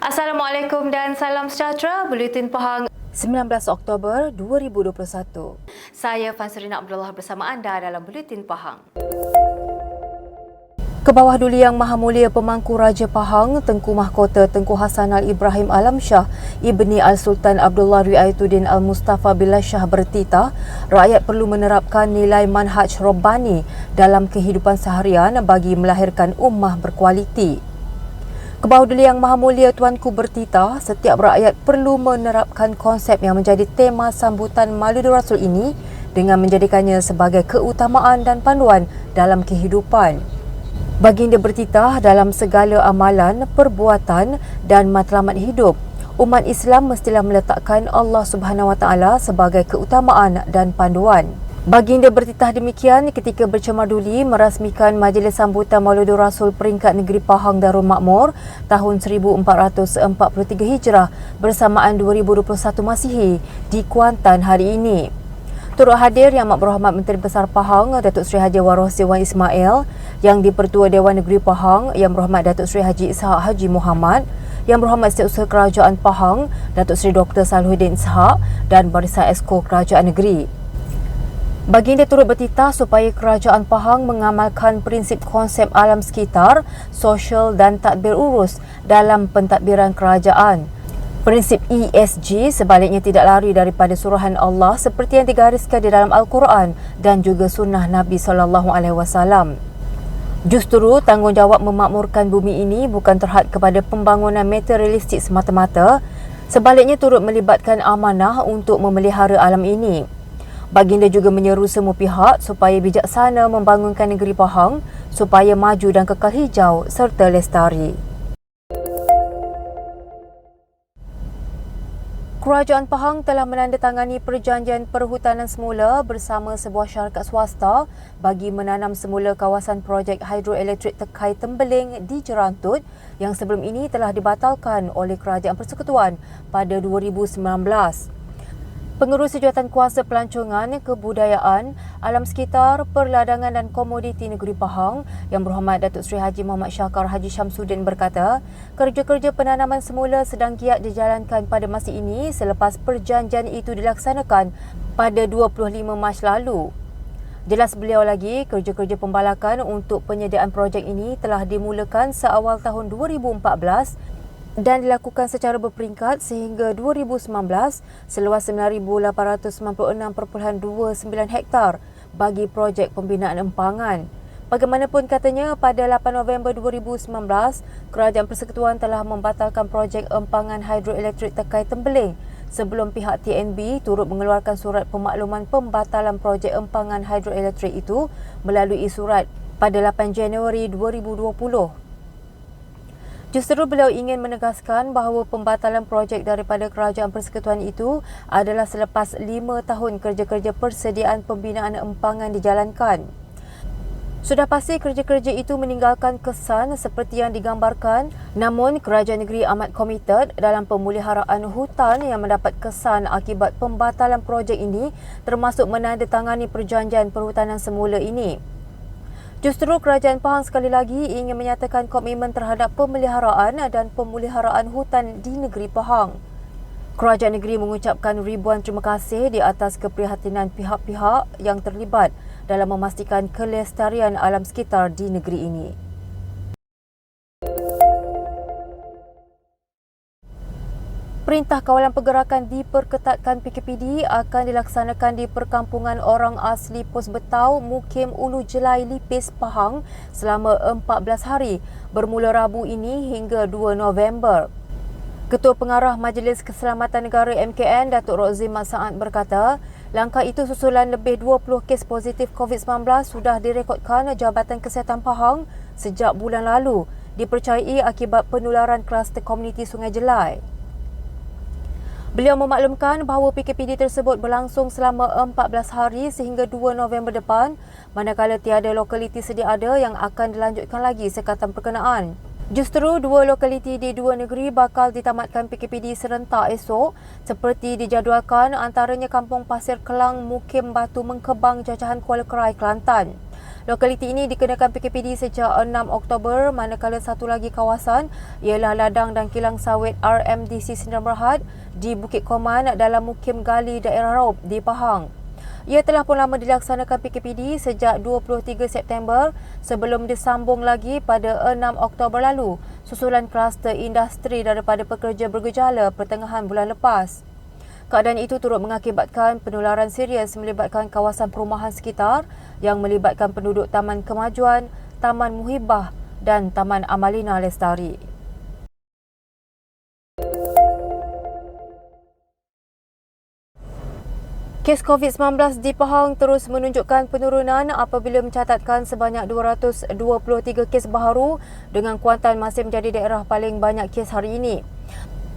Assalamualaikum dan salam sejahtera. Buletin Pahang 19 Oktober 2021. Saya Fansurina Abdullah bersama anda dalam Buletin Pahang. Kebawah Duli Yang Maha Mulia Pemangku Raja Pahang, Tengku Mahkota Tengku Hassan Al-Ibrahim Alamsyah Ibni Al-Sultan Abdullah Riayatuddin Al-Mustafa Billah Shah bertitah, rakyat perlu menerapkan nilai manhaj Rabbani dalam kehidupan seharian bagi melahirkan ummah berkualiti. Kebawah Duli Yang Maha Mulia Tuanku bertitah, setiap rakyat perlu menerapkan konsep yang menjadi tema sambutan Maulid Rasul ini dengan menjadikannya sebagai keutamaan dan panduan dalam kehidupan. Baginda bertitah, dalam segala amalan, perbuatan dan matlamat hidup, umat Islam mestilah meletakkan Allah Subhanahu Wa Taala sebagai keutamaan dan panduan. Baginda bertitah demikian ketika bercemar duli merasmikan Majlis Sambutan Maulid Rasul Peringkat Negeri Pahang Darul Makmur tahun 1443 Hijrah bersamaan 2021 Masihi di Kuantan hari ini. Turut hadir Yang Amat Berhormat Menteri Besar Pahang Datuk Seri Haji Warohsi Wan Ismail, Yang di-Pertua Dewan Negeri Pahang Yang Berhormat Datuk Seri Haji Ishak Haji Muhammad, Yang Berhormat Setiausaha Kerajaan Pahang Datuk Seri Dr. Salahuddin Ishak dan Barisan Esko Kerajaan Negeri. Baginda turut bertitah supaya Kerajaan Pahang mengamalkan prinsip konsep alam sekitar, sosial dan tadbir urus dalam pentadbiran kerajaan. Prinsip ESG sebaliknya tidak lari daripada suruhan Allah seperti yang digariskan di dalam Al-Quran dan juga sunnah Nabi SAW. Justru tanggungjawab memakmurkan bumi ini bukan terhad kepada pembangunan materialistik semata-mata, sebaliknya turut melibatkan amanah untuk memelihara alam ini. Baginda juga menyeru semua pihak supaya bijaksana membangunkan negeri Pahang supaya maju dan kekal hijau serta lestari. Kerajaan Pahang telah menandatangani perjanjian perhutanan semula bersama sebuah syarikat swasta bagi menanam semula kawasan projek hidroelektrik Tekai Tembeling di Jerantut yang sebelum ini telah dibatalkan oleh Kerajaan Persekutuan pada 2019. Pengerusi Jawatankuasa Pelancongan, Kebudayaan, Alam Sekitar, Perladangan dan Komoditi Negeri Pahang Yang Berhormat Datuk Seri Haji Muhammad Syakar Haji Syamsuddin berkata, kerja-kerja penanaman semula sedang giat dijalankan pada masa ini selepas perjanjian itu dilaksanakan pada 25 Mac lalu. Jelas beliau lagi, kerja-kerja pembalakan untuk penyediaan projek ini telah dimulakan seawal tahun 2014 dan dilakukan secara berperingkat sehingga 2019 seluas 9,896.29 hektar bagi projek pembinaan empangan. Bagaimanapun katanya, pada 8 November 2019, Kerajaan Persekutuan telah membatalkan projek empangan hidroelektrik Tekai Tembeling sebelum pihak TNB turut mengeluarkan surat pemakluman pembatalan projek empangan hidroelektrik itu melalui surat pada 8 Januari 2020. Justru beliau ingin menegaskan bahawa pembatalan projek daripada Kerajaan Persekutuan itu adalah selepas 5 tahun kerja-kerja persediaan pembinaan empangan dijalankan. Sudah pasti kerja-kerja itu meninggalkan kesan seperti yang digambarkan, namun Kerajaan Negeri amat komited dalam pemeliharaan hutan yang mendapat kesan akibat pembatalan projek ini termasuk menandatangani perjanjian perhutanan semula ini. Justru Kerajaan Pahang sekali lagi ingin menyatakan komitmen terhadap pemeliharaan dan pemuliharaan hutan di negeri Pahang. Kerajaan negeri mengucapkan ribuan terima kasih di atas keprihatinan pihak-pihak yang terlibat dalam memastikan kelestarian alam sekitar di negeri ini. Perintah Kawalan Pergerakan diperketatkan PKPD akan dilaksanakan di perkampungan orang asli Pos Betau, Mukim Ulu Jelai, Lipis, Pahang selama 14 hari bermula Rabu ini hingga 2 November. Ketua Pengarah Majlis Keselamatan Negara MKN, Datuk Rozi Mat Saad berkata, langkah itu susulan lebih 20 kes positif COVID-19 sudah direkodkan Jabatan Kesihatan Pahang sejak bulan lalu, dipercayai akibat penularan kluster komuniti Sungai Jelai. Beliau memaklumkan bahawa PKPD tersebut berlangsung selama 14 hari sehingga 2 November depan, manakala tiada lokaliti sedia ada yang akan dilanjutkan lagi sekatan perkenaan. Justru 2 lokaliti di 2 negeri bakal ditamatkan PKPD serentak esok seperti dijadualkan, antaranya Kampung Pasir Kelang, Mukim Batu Mengkebang, Jajahan Kuala Kerai, Kelantan. Lokaliti ini dikenakan PKPD sejak 6 Oktober, manakala satu lagi kawasan ialah ladang dan kilang sawit RMDC Sdn Bhd di Bukit Koman dalam Mukim Gali Daerah Raub di Pahang. Ia telah pun lama dilaksanakan PKPD sejak 23 September sebelum disambung lagi pada 6 Oktober lalu susulan kluster industri daripada pekerja bergejala pertengahan bulan lepas. Keadaan itu turut mengakibatkan penularan serius melibatkan kawasan perumahan sekitar yang melibatkan penduduk Taman Kemajuan, Taman Muhibah dan Taman Amalina Lestari. Kes COVID-19 di Pahang terus menunjukkan penurunan apabila mencatatkan sebanyak 223 kes baharu dengan Kuantan masih menjadi daerah paling banyak kes hari ini.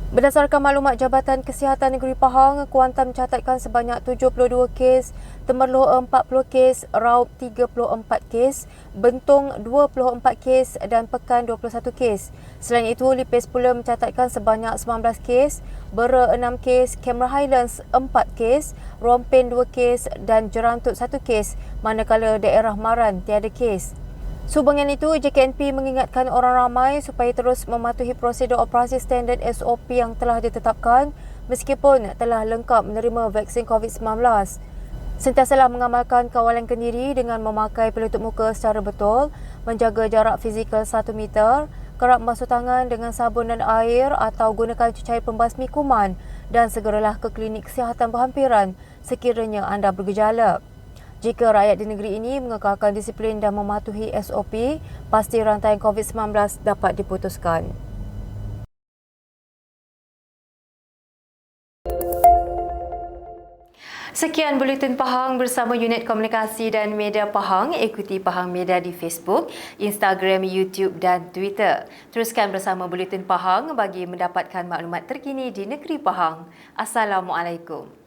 Berdasarkan maklumat Jabatan Kesihatan Negeri Pahang, Kuantan mencatatkan sebanyak 72 kes, Temerloh 40 kes, Raub 34 kes, Bentong 24 kes dan Pekan 21 kes. Selain itu, Lipis pula mencatatkan sebanyak 19 kes, Bera 6 kes, Cameron Highlands 4 kes, Rompin 2 kes dan Jerantut 1 kes, manakala daerah Maran tiada kes. Sehubungan itu, JKNP mengingatkan orang ramai supaya terus mematuhi prosedur operasi standard SOP yang telah ditetapkan meskipun telah lengkap menerima vaksin COVID-19. Sentiasalah mengamalkan kawalan kendiri dengan memakai pelitup muka secara betul, menjaga jarak fizikal 1 meter, kerap basuh tangan dengan sabun dan air atau gunakan cecair pembasmi kuman dan segeralah ke klinik kesihatan berhampiran sekiranya anda bergejala. Jika rakyat di negeri ini mengekalkan disiplin dan mematuhi SOP, pasti rantaian COVID-19 dapat diputuskan. Sekian Buletin Pahang bersama Unit Komunikasi dan Media Pahang. Ikuti Pahang Media di Facebook, Instagram, YouTube dan Twitter. Teruskan bersama Buletin Pahang bagi mendapatkan maklumat terkini di negeri Pahang. Assalamualaikum.